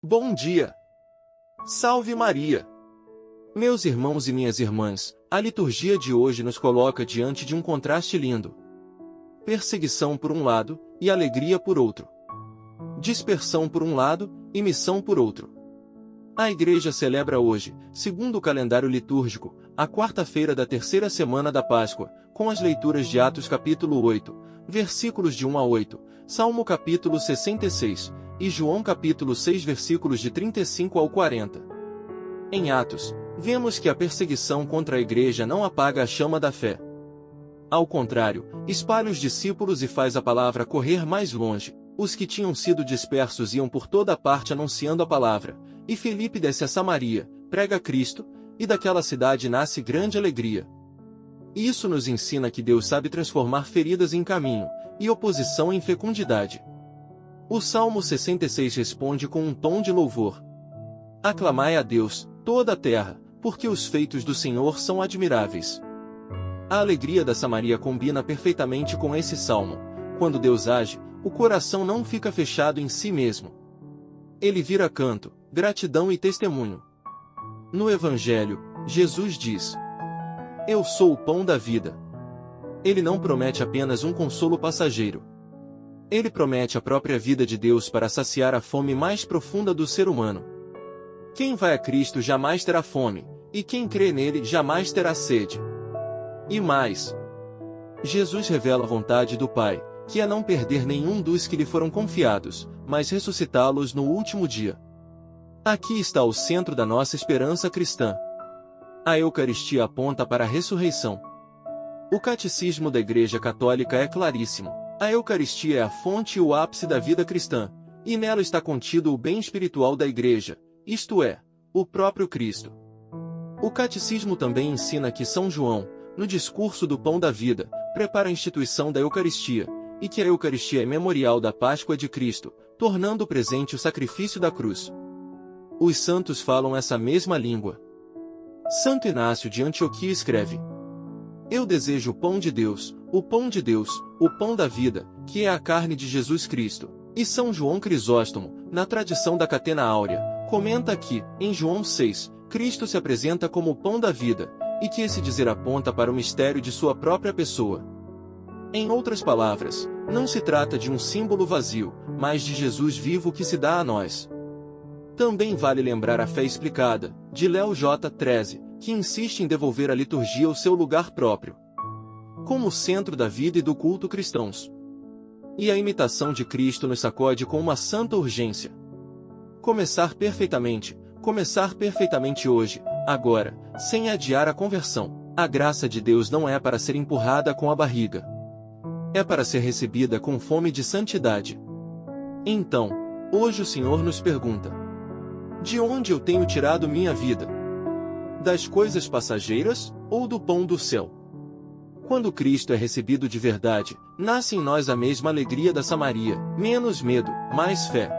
Bom dia! Salve Maria! Meus irmãos e minhas irmãs, a liturgia de hoje nos coloca diante de um contraste lindo. Perseguição por um lado, e alegria por outro. Dispersão por um lado, e missão por outro. A Igreja celebra hoje, segundo o calendário litúrgico, a quarta-feira da terceira semana da Páscoa, com as leituras de Atos capítulo 8, versículos de 1 a 8, Salmo capítulo 66, e João capítulo 6 versículos de 35 ao 40. Em Atos, vemos que a perseguição contra a Igreja não apaga a chama da fé. Ao contrário, espalha os discípulos e faz a palavra correr mais longe. Os que tinham sido dispersos iam por toda parte anunciando a palavra, e Filipe desce a Samaria, prega Cristo, e daquela cidade nasce grande alegria. Isso nos ensina que Deus sabe transformar feridas em caminho, e oposição em fecundidade. O Salmo 66 responde com um tom de louvor. Aclamai a Deus, toda a terra, porque os feitos do Senhor são admiráveis. A alegria da Samaria combina perfeitamente com esse salmo. Quando Deus age, o coração não fica fechado em si mesmo. Ele vira canto, gratidão e testemunho. No Evangelho, Jesus diz: Eu sou o pão da vida. Ele não promete apenas um consolo passageiro. Ele promete a própria vida de Deus para saciar a fome mais profunda do ser humano. Quem vai a Cristo jamais terá fome, e quem crê nele jamais terá sede. E mais, Jesus revela a vontade do Pai, que é não perder nenhum dos que lhe foram confiados, mas ressuscitá-los no último dia. Aqui está o centro da nossa esperança cristã. A Eucaristia aponta para a ressurreição. O Catecismo da Igreja Católica é claríssimo. A Eucaristia é a fonte e o ápice da vida cristã, e nela está contido o bem espiritual da Igreja, isto é, o próprio Cristo. O Catecismo também ensina que São João, no discurso do Pão da Vida, prepara a instituição da Eucaristia, e que a Eucaristia é memorial da Páscoa de Cristo, tornando presente o sacrifício da cruz. Os santos falam essa mesma língua. Santo Inácio de Antioquia escreve: Eu desejo o pão de Deus, o pão de Deus, o pão da vida, que é a carne de Jesus Cristo. E São João Crisóstomo, na tradição da Catena Áurea, comenta que, em João 6, Cristo se apresenta como o pão da vida, e que esse dizer aponta para o mistério de sua própria pessoa. Em outras palavras, não se trata de um símbolo vazio, mas de Jesus vivo que se dá a nós. Também vale lembrar a fé explicada, de Léo J. 13, que insiste em devolver à liturgia o seu lugar próprio, como centro da vida e do culto cristãos. E a imitação de Cristo nos sacode com uma santa urgência. Começar perfeitamente hoje, agora, sem adiar a conversão. A graça de Deus não é para ser empurrada com a barriga. É para ser recebida com fome de santidade. Então, hoje o Senhor nos pergunta: de onde eu tenho tirado minha vida? Das coisas passageiras, ou do pão do céu? Quando Cristo é recebido de verdade, nasce em nós a mesma alegria da Samaria, menos medo, mais fé.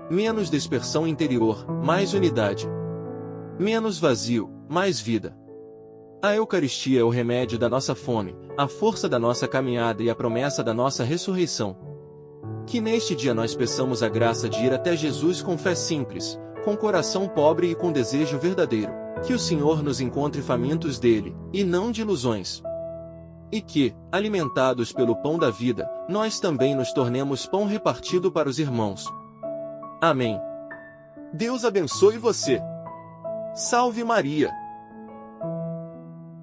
Menos dispersão interior, mais unidade. Menos vazio, mais vida. A Eucaristia é o remédio da nossa fome, a força da nossa caminhada e a promessa da nossa ressurreição. Que neste dia nós peçamos a graça de ir até Jesus com fé simples, com coração pobre e com desejo verdadeiro. Que o Senhor nos encontre famintos dele, e não de ilusões. E que, alimentados pelo pão da vida, nós também nos tornemos pão repartido para os irmãos. Amém. Deus abençoe você. Salve Maria!